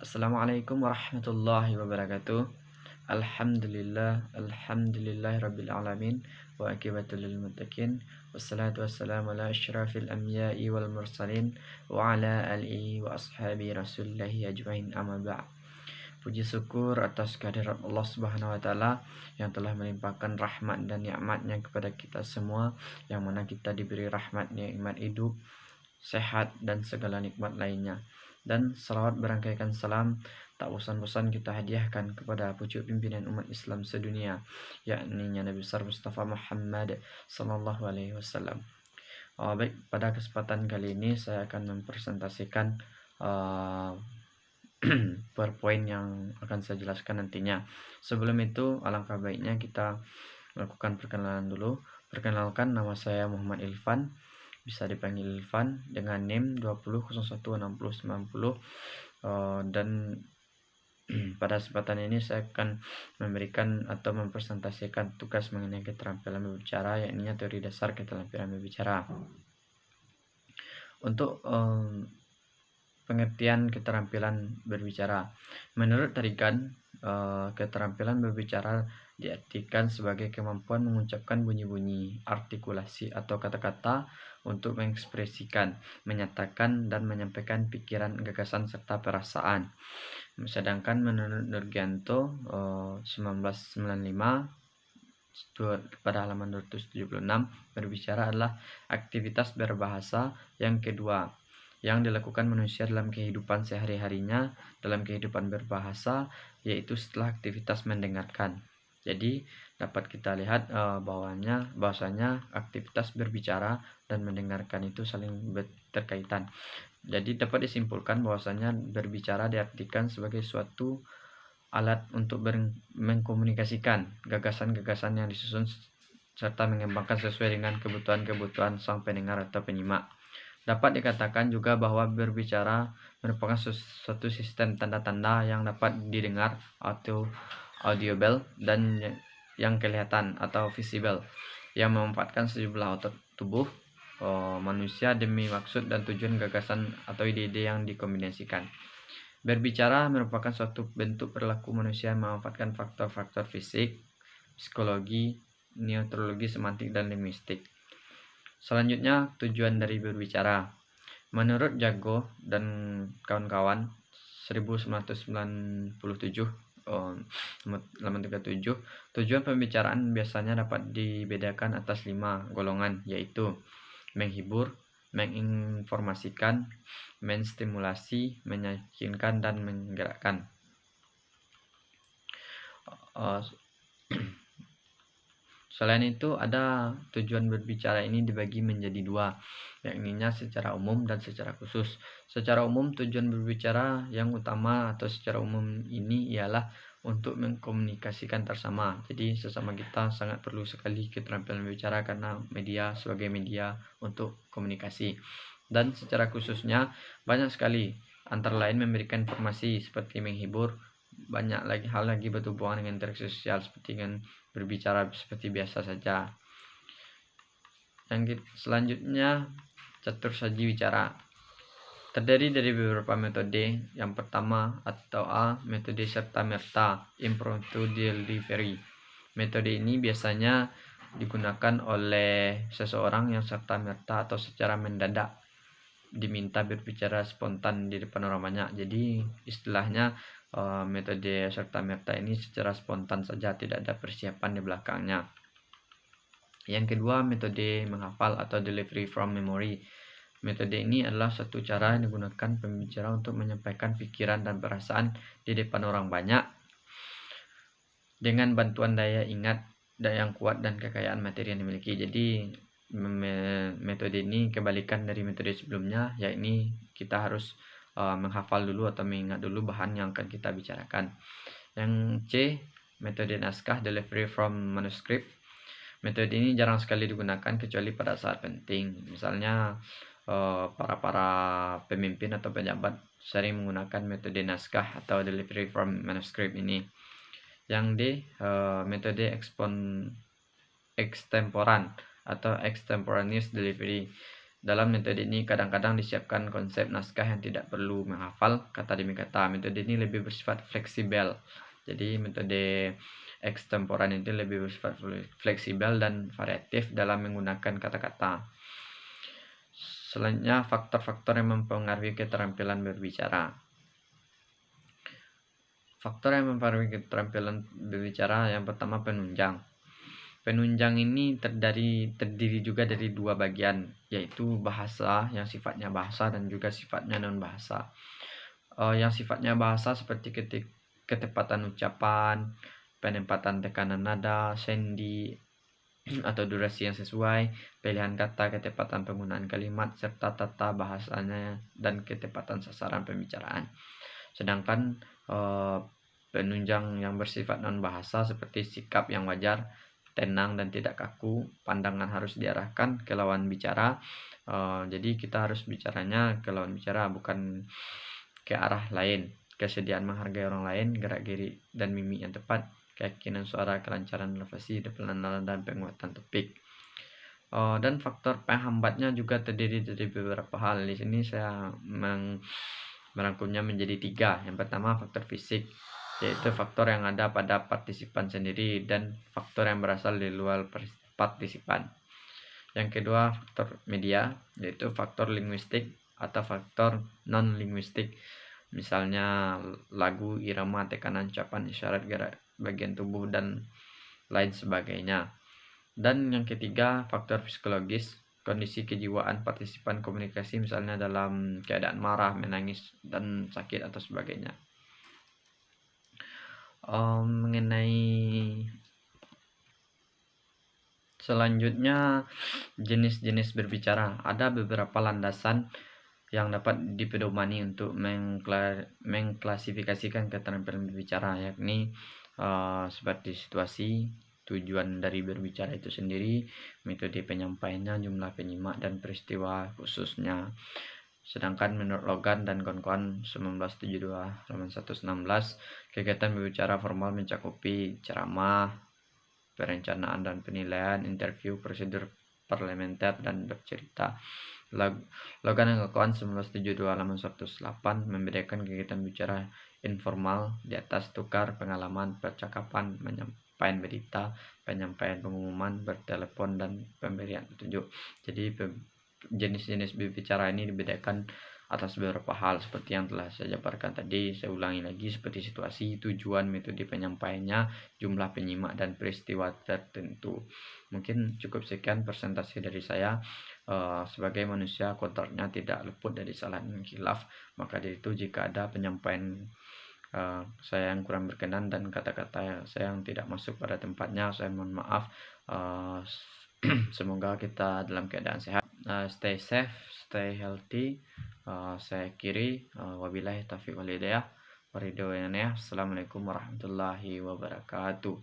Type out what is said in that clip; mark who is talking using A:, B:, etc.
A: Assalamualaikum warahmatullahi wabarakatuh. Alhamdulillahirabbil alamin wa aqibatul lil muttaqin wassalatu wassalamu ala asyrafil anbiya'i wal mursalin wa ala alihi wa ashabi rasulillahi ajmain amma ba'd. Puji syukur atas kehadirat Allah Subhanahu wa taala yang telah melimpahkan rahmat dan nikmatnya kepada kita semua, yang mana kita diberi rahmat nikmat hidup, sehat dan segala nikmat lainnya. Dan salawat berangkaikan salam tak bosan-bosan kita hadiahkan kepada pucuk pimpinan umat Islam sedunia, yakni Nabi besar Mustafa Muhammad sallallahu alaihi wasallam. Baik, pada kesempatan kali ini saya akan mempresentasikan PowerPoint yang akan saya jelaskan nantinya. Sebelum itu, alangkah baiknya kita melakukan perkenalan dulu. Perkenalkan, nama saya Muhammad Ilfan, bisa dipanggil Ilfan dengan NIM 20016090, dan pada kesempatan ini saya akan memberikan atau mempresentasikan tugas mengenai keterampilan berbicara, yakni teori dasar keterampilan berbicara. Untuk pengertian keterampilan berbicara, menurut Tarikan, keterampilan berbicara diartikan sebagai kemampuan mengucapkan bunyi-bunyi, artikulasi atau kata-kata untuk mengekspresikan, menyatakan dan menyampaikan pikiran, gagasan serta perasaan. Sedangkan menurut Nurgianto 1995 pada halaman 276, berbicara adalah aktivitas berbahasa yang kedua yang dilakukan manusia dalam kehidupan sehari-harinya dalam kehidupan berbahasa, yaitu setelah aktivitas mendengarkan. Jadi dapat kita lihat bahwasanya aktivitas berbicara dan mendengarkan itu saling berkaitan. Jadi dapat disimpulkan bahwasanya berbicara diartikan sebagai suatu alat untuk mengkomunikasikan gagasan-gagasan yang disusun serta mengembangkan sesuai dengan kebutuhan-kebutuhan sang pendengar atau penyimak. Dapat dikatakan juga bahwa berbicara merupakan suatu sistem tanda-tanda yang dapat didengar atau audible dan yang kelihatan atau visible, yang memanfaatkan sejumlah otot tubuh manusia demi maksud dan tujuan gagasan atau ide-ide yang dikombinasikan. Berbicara merupakan suatu bentuk perilaku manusia yang memanfaatkan faktor-faktor fisik, psikologi, neurologi, semantik, dan linguistik. Selanjutnya, tujuan dari berbicara. Menurut Jago dan kawan-kawan 1997 halaman 37, tujuan pembicaraan biasanya dapat dibedakan atas 5 golongan, yaitu menghibur, menginformasikan, menstimulasi, meyakinkan, dan menggerakkan. Selain itu, ada tujuan berbicara ini dibagi menjadi dua, yakni secara umum dan secara khusus. Secara umum, tujuan berbicara yang utama atau secara umum ini ialah untuk mengkomunikasikan tersama. Jadi sesama kita sangat perlu sekali keterampilan berbicara karena media sebagai media untuk komunikasi. Dan secara khususnya banyak sekali, antara lain memberikan informasi seperti menghibur, banyak lagi hal lagi berhubungan dengan interaksi sosial seperti dengan berbicara seperti biasa saja. Yang selanjutnya, catur saji bicara terdiri dari beberapa metode. Yang pertama atau A, metode serta-merta, impromptu delivery. Metode ini biasanya digunakan oleh seseorang yang serta-merta atau secara mendadak diminta berbicara spontan di depan orang banyak. Jadi istilahnya metode serta-merta ini secara spontan saja, tidak ada persiapan di belakangnya. Yang kedua, metode menghafal atau delivery from memory. Metode ini adalah satu cara yang digunakan pembicara untuk menyampaikan pikiran dan perasaan di depan orang banyak dengan bantuan daya ingat yang kuat dan kekayaan materi yang dimiliki. Jadi metode ini kebalikan dari metode sebelumnya, yakni kita harus menghafal dulu atau mengingat dulu bahan yang akan kita bicarakan. Yang C, metode naskah, delivery from manuscript. Metode ini jarang sekali digunakan kecuali pada saat penting. Misalnya para pemimpin atau pejabat sering menggunakan metode naskah atau delivery from manuscript ini. Yang D, metode extemporan atau extemporaneous delivery. Dalam metode ini kadang-kadang disiapkan konsep naskah yang tidak perlu menghafal kata demi kata. Metode ini lebih bersifat fleksibel. Jadi metode ekstemporan itu lebih bersifat fleksibel dan variatif dalam menggunakan kata-kata. Selanjutnya, faktor-faktor yang mempengaruhi keterampilan berbicara. Faktor yang mempengaruhi keterampilan berbicara yang pertama penunjang. Penunjang ini terdiri juga dari dua bagian, yaitu bahasa yang sifatnya bahasa dan juga sifatnya non bahasa. Yang sifatnya bahasa seperti ketepatan ucapan, penempatan tekanan nada, sendi atau durasi yang sesuai, pilihan kata, ketepatan penggunaan kalimat, serta tata bahasanya dan ketepatan sasaran pembicaraan. Sedangkan penunjang yang bersifat non bahasa seperti sikap yang wajar, tenang dan tidak kaku, pandangan harus diarahkan ke lawan bicara. Jadi kita harus bicaranya ke lawan bicara, bukan ke arah lain. Kesediaan menghargai orang lain, gerak geri dan mimik yang tepat, keyakinan suara, kelancaran nafasi, penalan dan penguatan topik. Dan faktor penghambatnya juga terdiri dari beberapa hal. Di sini saya merangkumnya menjadi 3. Yang pertama faktor fisik, yaitu faktor yang ada pada partisipan sendiri dan faktor yang berasal dari luar partisipan. Yang kedua faktor media, yaitu faktor linguistik atau faktor non linguistik, misalnya lagu, irama, tekanan ucapan, isyarat, gerak bagian tubuh dan lain sebagainya. Dan yang ketiga faktor psikologis, kondisi kejiwaan partisipan komunikasi, misalnya dalam keadaan marah, menangis dan sakit atau sebagainya. Mengenai selanjutnya jenis-jenis berbicara, ada beberapa landasan yang dapat dipedomani untuk mengklasifikasikan keterampilan berbicara, yakni seperti situasi, tujuan dari berbicara itu sendiri, metode penyampaiannya, jumlah penyimak dan peristiwa khususnya. Sedangkan menurut Logan dan kawan-kawan 1972 halaman 116, kegiatan berbicara formal mencakupi ceramah, perencanaan dan penilaian, interview, prosedur parlementer dan bercerita. Logan dan kawan 1972 halaman 108 membedakan kegiatan bicara informal di atas tukar pengalaman, percakapan, penyampaian berita, penyampaian pengumuman, bertelepon dan pemberian petunjuk. Jadi jenis-jenis berbicara ini dibedakan atas beberapa hal seperti yang telah saya jabarkan tadi. Saya ulangi lagi, seperti situasi, tujuan, metode penyampaiannya, jumlah penyimak dan peristiwa tertentu. Mungkin cukup sekian presentasi dari saya. Sebagai manusia kontraknya tidak luput dari salah dan khilaf, maka dari itu jika ada penyampaian saya yang kurang berkenan dan kata-kata saya yang tidak masuk pada tempatnya, saya mohon maaf. Semoga kita dalam keadaan sehat. Stay safe, stay healthy. Saya akhiri, wabillahi taufiq wal hidayah. Assalamualaikum warahmatullahi wabarakatuh.